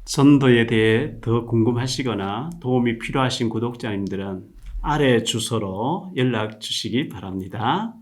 전도에 대해 더 궁금하시거나 도움이 필요하신 구독자님들은 아래 주소로 연락 주시기 바랍니다.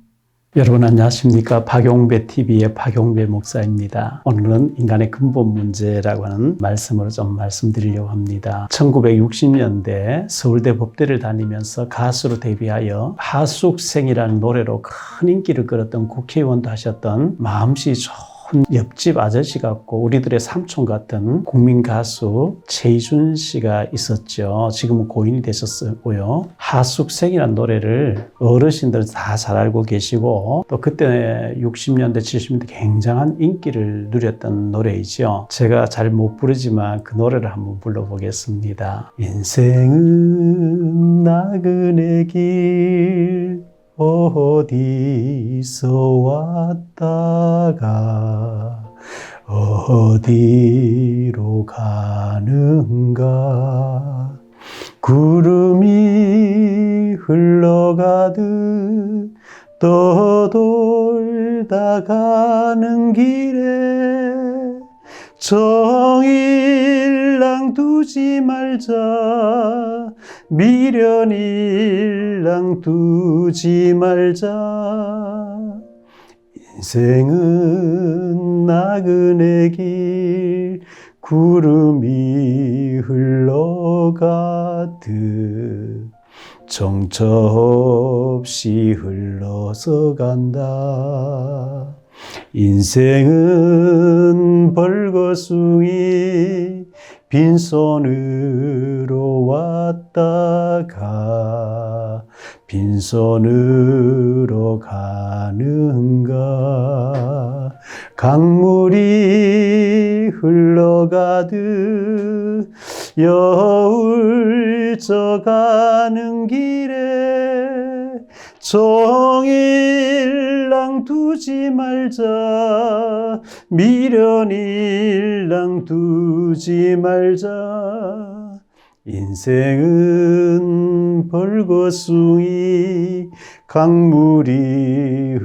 여러분 안녕하십니까? 박용배 TV의 박용배 목사입니다. 오늘은 인간의 근본 문제라고 하는 말씀으로 좀 말씀드리려고 합니다. 1960년대 서울대 법대를 다니면서 가수로 데뷔하여 하숙생이라는 노래로 큰 인기를 끌었던 국회의원도 하셨던 마음씨 좋은 옆집 아저씨 같고 우리들의 삼촌 같은 국민 가수 최희준 씨가 있었죠. 지금은 고인이 되셨고요. 하숙생이라는 노래를 어르신들은 다 잘 알고 계시고 또 그때 60년대 70년대 굉장한 인기를 누렸던 노래이죠. 제가 잘 못 부르지만 그 노래를 한번 불러보겠습니다. 인생은 나그네 길 어디서 왔다가 어디로 가는가 구름이 흘러가듯 떠돌다 가는 길에 정일랑 두지 말자 미련일랑 두지 말자 인생은 나그네 길 구름이 흘러가듯 정처 없이 흘러서 간다. 인생은 벌거숭이 빈손으로 왔다가 빈손으로 가는가 강물이 흘러가듯 여울 져가는 길에 정일랑 두지 말자 미련일랑 두지 말자 인생은 벌거숭이 강물이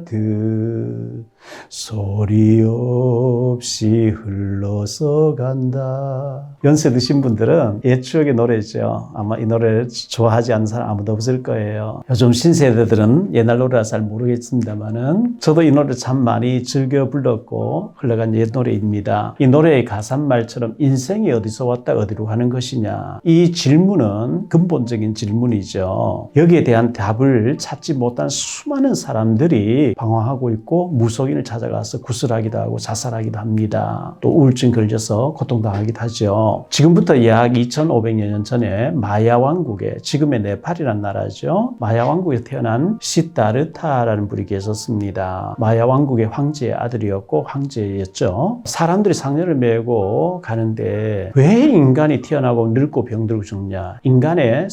흘러가듯 소리 없이 흘러서 간다. 연세 드신 분들은 옛 추억의 노래죠. 아마 이 노래를 좋아하지 않는 사람 아무도 없을 거예요. 요즘 신세대들은 옛날 노래라 잘 모르겠습니다만은 저도 이 노래 참 많이 즐겨 불렀고 흘러간 옛 노래입니다. 이 노래의 가사말처럼 인생이 어디서 왔다 어디로 가는 것이냐 이 질문은 근본적인 질문이죠. 여기에 대한 답을 찾지 못한 수많은 사람들이 방황하고 있고 무속인을 찾아가서 구슬하기도 하고 자살하기도 합니다. 또 우울증 걸려서 고통당하기도 하죠. 지금부터 약 2500여 년 전에 마야 왕국에 지금의 네팔이라는 나라죠. 마야 왕국에 태어난 시다르타라는 분이 계셨습니다. 마야 왕국의 황제의 아들이었고 황제였죠. 사람들이 상녀를 메고 가는데 왜 인간이 태어나고 늙고 병들고 죽냐 인간의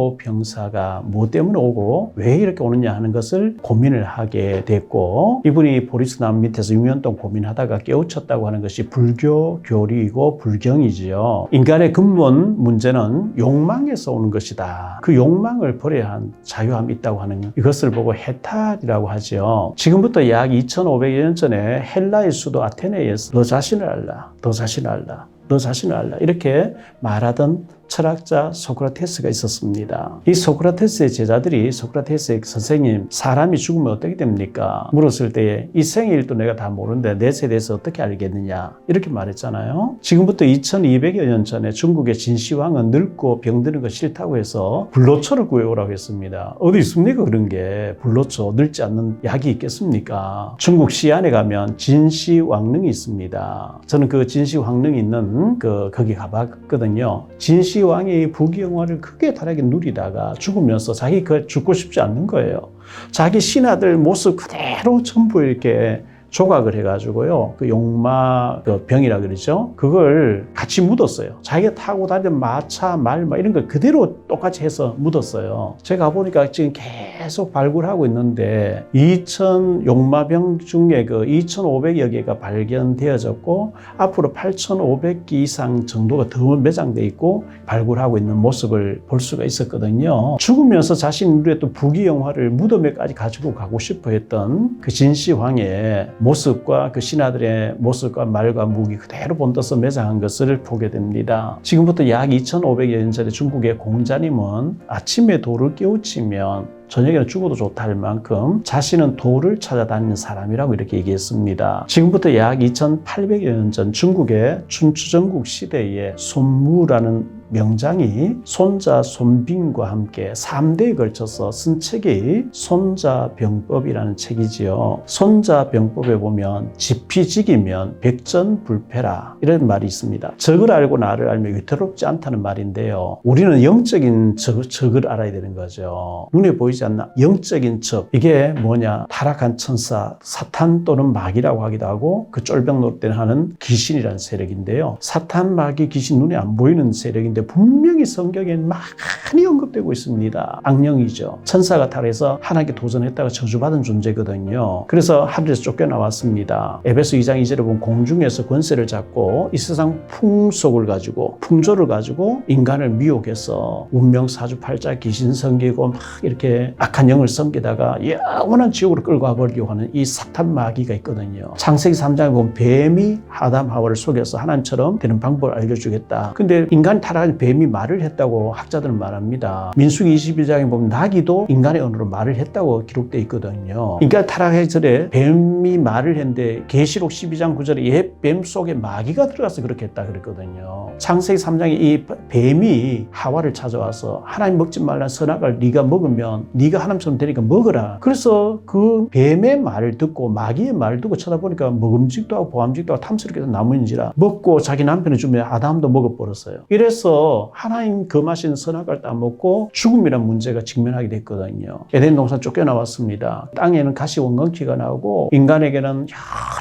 생로병사가 뭐 때문에 오고 왜 이렇게 오느냐 하는 것을 고민을 하게 됐고 이분이 보리스 나무 밑에서 6년 동안 고민하다가 깨우쳤다고 하는 것이 불교 교리이고 불경이지요. 인간의 근본 문제는 욕망에서 오는 것이다. 그 욕망을 버려야 한 자유함이 있다고 하는 이것을 보고 해탈이라고 하죠. 지금부터 약 2500여 년 전에 헬라의 수도 아테네에서 너 자신을 알라, 너 자신을 알라, 너 자신을 알라 이렇게 말하던 철학자 소크라테스가 있었습니다. 이 소크라테스의 제자들이 소크라테스의 선생님 사람이 죽으면 어떻게 됩니까? 물었을 때 이 생일도 내가 다 모르는데 내 세대에서 어떻게 알겠느냐 이렇게 말했잖아요. 지금부터 2200여 년 전에 중국의 진시황은 늙고 병드는 거 싫다고 해서 불로초를 구해오라고 했습니다. 어디 있습니까 그런 게 불로초 늙지 않는 약이 있겠습니까? 중국 시안에 가면 진시황릉이 있습니다. 저는 그 진시황릉이 있는 거기 가봤거든요. 진시황이 부귀영화를 크게 다르게 누리다가 죽으면서 자기 죽고 싶지 않는 거예요. 자기 신하들 모습 그대로 전부 이렇게 조각을 해가지고요. 그 용마 그 병이라 그러죠. 그걸 같이 묻었어요. 자기가 타고 다니던 마차, 말 이런 걸 그대로 똑같이 해서 묻었어요. 제가 보니까 지금 계속 발굴하고 있는데 2000 용마병 중에 그 2,500여 개가 발견되어졌고 앞으로 8,500개 이상 정도가 더 매장돼 있고 발굴하고 있는 모습을 볼 수가 있었거든요. 죽으면서 자신이 누렸던 부귀영화를 무덤에까지 가지고 가고 싶어 했던 그 진시황의 모습과 그 신하들의 모습과 말과 무기 그대로 본떠서 매장한 것을 보게 됩니다. 지금부터 약 2500여 년 전에 중국의 공자님은 아침에 돌을 깨우치면 저녁에는 죽어도 좋다 할 만큼 자신은 돌을 찾아다니는 사람이라고 이렇게 얘기했습니다. 지금부터 약 2800여 년 전 중국의 춘추전국 시대에 손무라는 명장이 손자 손빙과 함께 3대에 걸쳐서 쓴 책이 손자병법이라는 책이지요. 손자병법에 보면 지피지기면 백전불패라 이런 말이 있습니다. 적을 알고 나를 알면 위태롭지 않다는 말인데요. 우리는 영적인 적을 알아야 되는 거죠. 눈에 보이지 않나? 영적인 적. 이게 뭐냐? 타락한 천사, 사탄 또는 마귀라고 하기도 하고 그 쫄병 노릇 하는 귀신이라는 세력인데요. 사탄, 마귀, 귀신 눈에 안 보이는 세력인데 분명히 성경에 많이 언급되고 있습니다. 악령이죠. 천사가 타락해서 하나님께 도전했다가 저주받은 존재거든요. 그래서 하늘에서 쫓겨나왔습니다. 에베소 2장 2절에 보면 공중에서 권세를 잡고 이 세상 풍속을 가지고 풍조를 가지고 인간을 미혹해서 운명 사주팔자 귀신 섬기고 막 이렇게 악한 영을 섬기다가 영원한 지옥으로 끌고 가버리려고 하는 이 사탄 마귀가 있거든요. 창세기 3장에 보면 뱀이 아담 하와를 속여서 하나님처럼 되는 방법을 알려주겠다. 근데 인간이 타락한 뱀이 말을 했다고 학자들은 말합니다. 민수기 22장에 보면 나귀도 인간의 언어로 말을 했다고 기록되어 있거든요. 인간 타락하기 전에 뱀이 말을 했는데 계시록 12장 9절에 옛 뱀 속에 마귀가 들어가서 그렇게 했다 그랬거든요. 창세기 3장에 이 뱀이 하와를 찾아와서 하나님 먹지 말라는 선악을 네가 먹으면 네가 하나님처럼 되니까 먹어라. 그래서 그 뱀의 말을 듣고 마귀의 말을 듣고 쳐다보니까 먹음직도 하고 보암직도 하고 탐스럽게 나무인지라 먹고 자기 남편을 주면 아담도 먹어버렸어요. 이래서 하나님 금하신 선악을 따먹고 죽음이라는 문제가 직면하게 됐거든요. 에덴 동산 쫓겨나왔습니다. 땅에는 가시 원건키가 나오고 인간에게는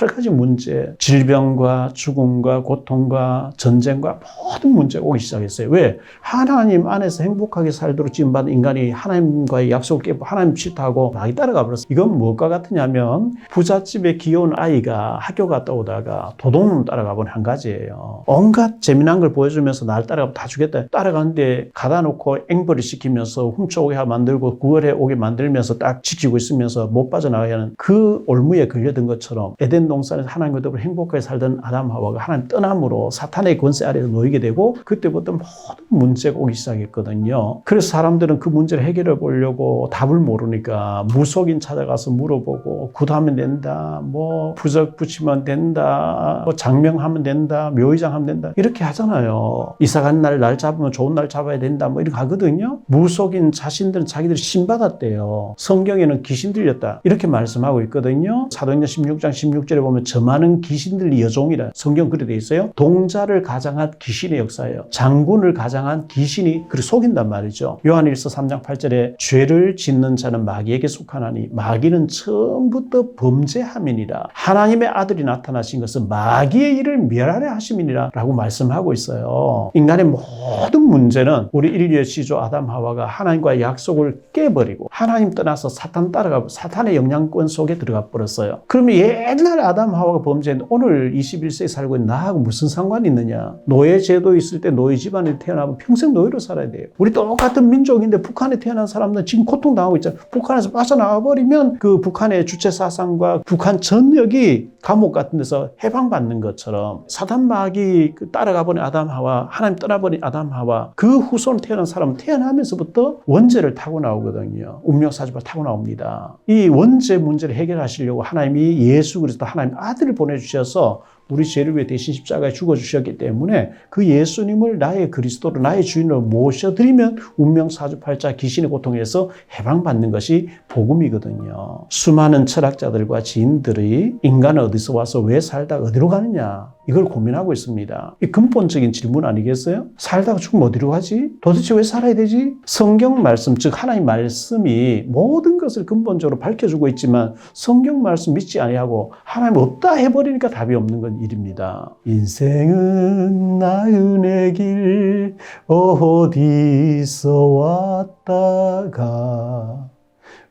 여러 가지 문제, 질병과 죽음과 고통과 전쟁과 모든 문제가 오기 시작했어요. 왜? 하나님 안에서 행복하게 살도록 지음받은 인간이 하나님과의 약속을 깨고 하나님 싫다고 마귀 따라가 버렸어요. 이건 무엇과 같으냐면 부잣집에 귀여운 아이가 학교 갔다 오다가 도둑놈 따라가 본 한 가지예요. 온갖 재미난 걸 보여주면서 날 따라가면 다 주겠다. 따라가는데 가다 놓고 앵벌을 시키면서 훔쳐오게 만들고 구걸해 오게 만들면서 딱 지키고 있으면서 못 빠져나가게 하는 그 올무에 걸려든 것처럼 에덴 동산에서 하나님과 더불어 행복하게 살던 아담 하와가 하나님 떠남으로 사탄의 권세 아래서 놓이게 되고 그때부터 모든 문제가 오기 시작했거든요. 그래서 사람들은 그 문제를 해결해 보려고 답을 모르니까 무속인 찾아가서 물어보고 구도하면 된다, 뭐 부적 붙이면 된다, 뭐 장명하면 된다, 묘의장 하면 된다 이렇게 하잖아요. 이사 간 날 잡으면 좋은 날 잡아야 된다 뭐 이렇게 하거든요. 무속인 자신들은 자기들이 신받았대요. 성경에는 귀신 들렸다 이렇게 말씀하고 있거든요. 사도행전 16장 16절에 보면 저 많은 귀신들 여종이라 성경 그렇게 돼 있어요. 동자를 가장한 귀신의 역사예요. 장군을 가장한 귀신이 그를 속인단 말이죠. 요한일서 3장 8절에 죄를 짓는 자는 마귀에게 속하나니 마귀는 처음부터 범죄함이니라. 하나님의 아들이 나타나신 것은 마귀의 일을 멸하려 하심이니라 라고 말씀하고 있어요. 인간의 모든 문제는 우리 인류의 시조 아담 하와가 하나님과의 약속을 깨버리고 하나님 떠나서 사탄 따라가고 사탄의 영향권 속에 들어가 버렸어요. 그러면 옛날 아담 하와가 범죄했는데 오늘 21세기 살고 있는 나하고 무슨 상관이 있느냐. 노예 제도 있을 때 노예 집안에 태어나면 평생 노예로 살아야 돼요. 우리 똑같은 민족인데 북한에 태어난 사람들은 지금 고통당하고 있잖아요. 북한에서 빠져나와 버리면 그 북한의 주체 사상과 북한 전역이 감옥 같은 데서 해방받는 것처럼 사단 마귀 따라가 버린 아담 하와 하나님 떠나버린 아담 하와 그 후손 태어난 사람은 태어나면서부터 원죄를 타고 나오거든요. 운명사주가 타고 나옵니다. 이 원죄 문제를 해결하시려고 하나님이 예수 그리스도 하나님 아들을 보내주셔서 우리 죄를 위해 대신 십자가에 죽어주셨기 때문에 그 예수님을 나의 그리스도로 나의 주인으로 모셔드리면 운명사주팔자 귀신의 고통에서 해방받는 것이 복음이거든요. 수많은 철학자들과 지인들이 인간은 어디서 와서 왜 살다 어디로 가느냐 이걸 고민하고 있습니다. 이 근본적인 질문 아니겠어요? 살다가 죽으면 어디로 가지? 도대체 왜 살아야 되지? 성경 말씀 즉 하나님 말씀이 모든 것을 근본적으로 밝혀주고 있지만 성경 말씀 믿지 아니하고 하나님 없다 해버리니까 답이 없는 건 일입니다. 인생은 나은의 길 어디서 왔다가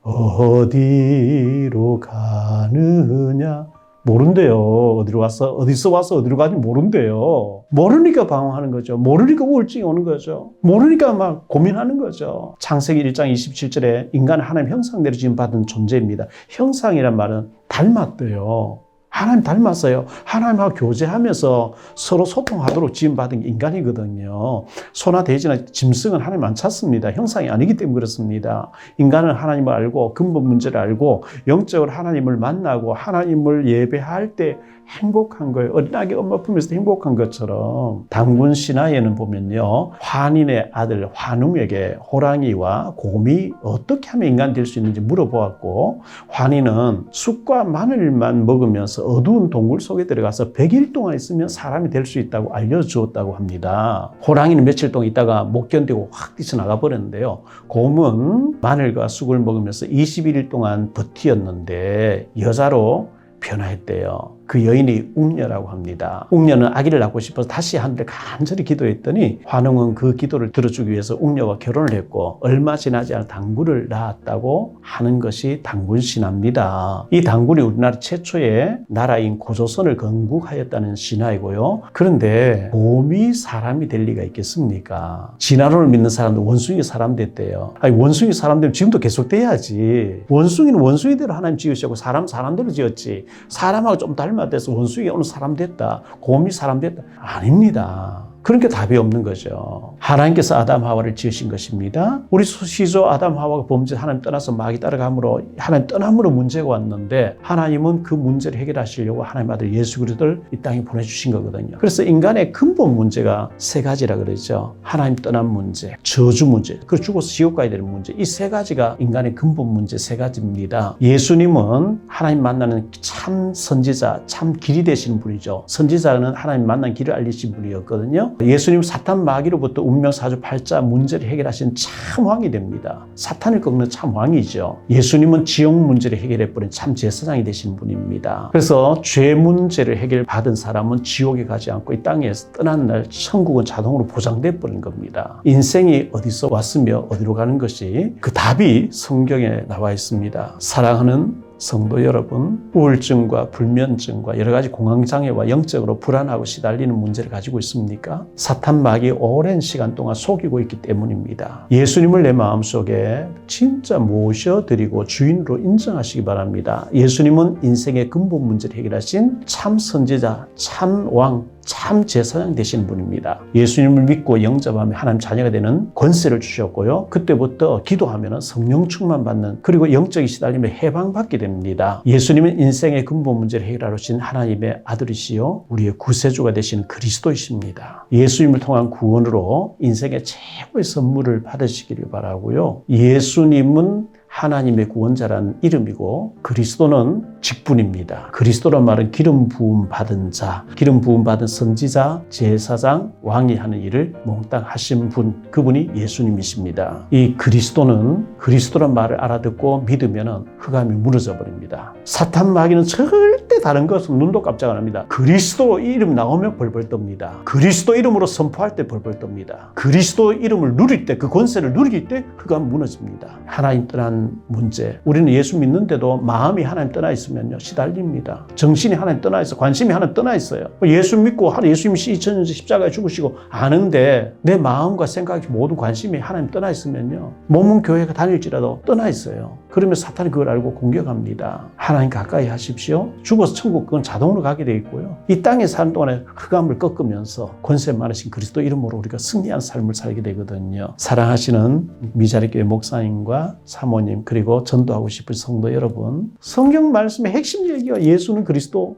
어디로 가느냐 모른대요. 어디서 와서 어디로 가는지 모른대요. 모르니까 방황하는 거죠. 모르니까 우울증이 오는 거죠. 모르니까 막 고민하는 거죠. 창세기 1장 27절에 인간은 하나님 형상대로 지금 받은 존재입니다. 형상이란 말은 닮았대요. 하나님 닮았어요. 하나님하고 교제하면서 서로 소통하도록 지음받은 게 인간이거든요. 소나 돼지나 짐승은 하나님 안 찾습니다. 형상이 아니기 때문에 그렇습니다. 인간은 하나님을 알고 근본 문제를 알고 영적으로 하나님을 만나고 하나님을 예배할 때 행복한 거예요. 어린아기 엄마 품에서 행복한 것처럼 단군 신화에는 보면요, 환인의 아들 환웅에게 호랑이와 곰이 어떻게 하면 인간 될 수 있는지 물어보았고, 환인은 쑥과 마늘만 먹으면서 어두운 동굴 속에 들어가서 100일 동안 있으면 사람이 될 수 있다고 알려주었다고 합니다. 호랑이는 며칠 동안 있다가 못 견디고 확 뛰쳐나가 버렸는데요, 곰은 마늘과 쑥을 먹으면서 21일 동안 버티었는데 여자로 변화했대요. 그 여인이 웅녀라고 합니다. 웅녀는 아기를 낳고 싶어서 다시 하늘에 간절히 기도했더니 환웅은 그 기도를 들어주기 위해서 웅녀와 결혼을 했고 얼마 지나지 않아 단군을 낳았다고 하는 것이 단군신화입니다. 이 단군이 우리나라 최초의 나라인 고조선을 건국하였다는 신화이고요. 그런데 곰이 사람이 될 리가 있겠습니까? 진화론을 믿는 사람들 원숭이 사람 됐대요. 아니, 원숭이 사람 되면 지금도 계속 돼야지. 원숭이는 원숭이대로 하나님 지으셨고 사람 사람대로 지었지. 사람하고 좀 닮아돼서 원숭이가 오늘 사람 됐다, 곰이 사람 됐다, 아닙니다. 그러니까 답이 없는 거죠. 하나님께서 아담 하와를 지으신 것입니다. 우리 시조 아담 하와가 범죄 하나님 떠나서 마귀 따라감으로 하나님 떠남으로 문제가 왔는데 하나님은 그 문제를 해결하시려고 하나님 아들 예수 그리스도를 이 땅에 보내주신 거거든요. 그래서 인간의 근본 문제가 세 가지라 그러죠. 하나님 떠난 문제, 저주 문제, 그 죽어서 지옥 가야 되는 문제, 이 세 가지가 인간의 근본 문제 세 가지입니다. 예수님은 하나님 만나는 참 선지자, 참 길이 되시는 분이죠. 선지자는 하나님 만난 길을 알리신 분이었거든요. 예수님 사탄 마귀로부터 운명사주팔자 문제를 해결하신 참 왕이 됩니다. 사탄을 꺾는 참 왕이죠. 예수님은 지옥 문제를 해결해버린 참 제사장이 되신 분입니다. 그래서 죄 문제를 해결받은 사람은 지옥에 가지 않고 이 땅에서 떠나는 날 천국은 자동으로 보장돼 버린 겁니다. 인생이 어디서 왔으며 어디로 가는 것이 그 답이 성경에 나와 있습니다. 사랑하는 성도 여러분, 우울증과 불면증과 여러 가지 공황장애와 영적으로 불안하고 시달리는 문제를 가지고 있습니까? 사탄 마귀 오랜 시간 동안 속이고 있기 때문입니다. 예수님을 내 마음속에 진짜 모셔드리고 주인으로 인정하시기 바랍니다. 예수님은 인생의 근본 문제를 해결하신 참 선지자, 참 왕, 참 제사장 되시는 분입니다. 예수님을 믿고 영접하면 하나님 자녀가 되는 권세를 주셨고요. 그때부터 기도하면 성령 충만 받는, 그리고 영적인 시달림을 해방받게 됩니다. 예수님은 인생의 근본 문제를 해결하신 하나님의 아들이시요 우리의 구세주가 되신 그리스도이십니다. 예수님을 통한 구원으로 인생의 최고의 선물을 받으시기를 바라고요. 예수님은 하나님의 구원자라는 이름이고 그리스도는 직분입니다. 그리스도란 말은 기름 부음 받은 자, 기름 부음 받은 선지자, 제사장, 왕이 하는 일을 몽땅 하신 분, 그분이 예수님이십니다. 이 그리스도란 말을 알아듣고 믿으면 흑암이 무너져 버립니다. 사탄 마귀는 절대 다른 것은 눈도 깜짝 안 합니다. 그리스도 이름 나오면 벌벌 떱니다. 그리스도 이름으로 선포할 때 벌벌 떱니다. 그리스도 이름을 누릴 때, 그 권세를 누릴 때 흑암 무너집니다. 하나님 떠난 문제, 우리는 예수 믿는데도 마음이 하나님 떠나 있으면요 시달립니다. 정신이 하나님 떠나 있어, 관심이 하나님 떠나 있어요. 예수 믿고 예수님이 2000년 십자가에 죽으시고 아는데 내 마음과 생각이 모든 관심이 하나님 떠나 있으면요 몸은 교회가 다닐지라도 떠나 있어요. 그러면 사탄이 그걸 알고 공격합니다. 하나님 가까이 하십시오. 죽어서 천국 그건 자동으로 가게 돼 있고요. 이 땅에 사는 동안에 흑암을 꺾으면서 권세 많으신 그리스도 이름으로 우리가 승리한 삶을 살게 되거든요. 사랑하시는 미자리교회 목사님과 사모님, 그리고 전도하고 싶은 성도 여러분, 성경 말씀의 핵심 얘기가 예수는 그리스도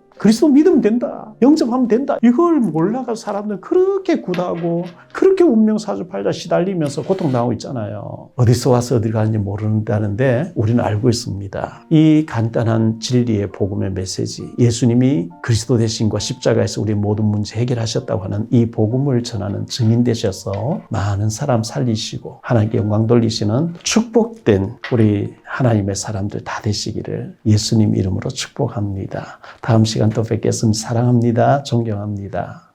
믿으면 된다, 영접하면 된다, 이걸 몰라가 사람들은 그렇게 굿하고 그렇게 운명사주팔자 시달리면서 고통당하고 있잖아요. 어디서 와서 어디 가는지 모른다는데 우리는 알고 있습니다. 이 간단한 진리의 복음의 메시지, 예수님이 그리스도 되신과 십자가에서 우리 모든 문제 해결하셨다고 하는 이 복음을 전하는 증인 되셔서 많은 사람 살리시고 하나님께 영광 돌리시는 축복된 우리 하나님의 사람들 다 되시기를 예수님 이름으로 축복합니다. 다음 시간 또 뵙겠습니다. 사랑합니다. 존경합니다.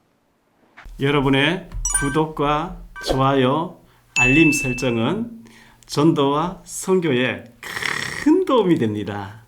여러분의 구독과 좋아요, 알림 설정은 전도와 선교에 큰 도움이 됩니다.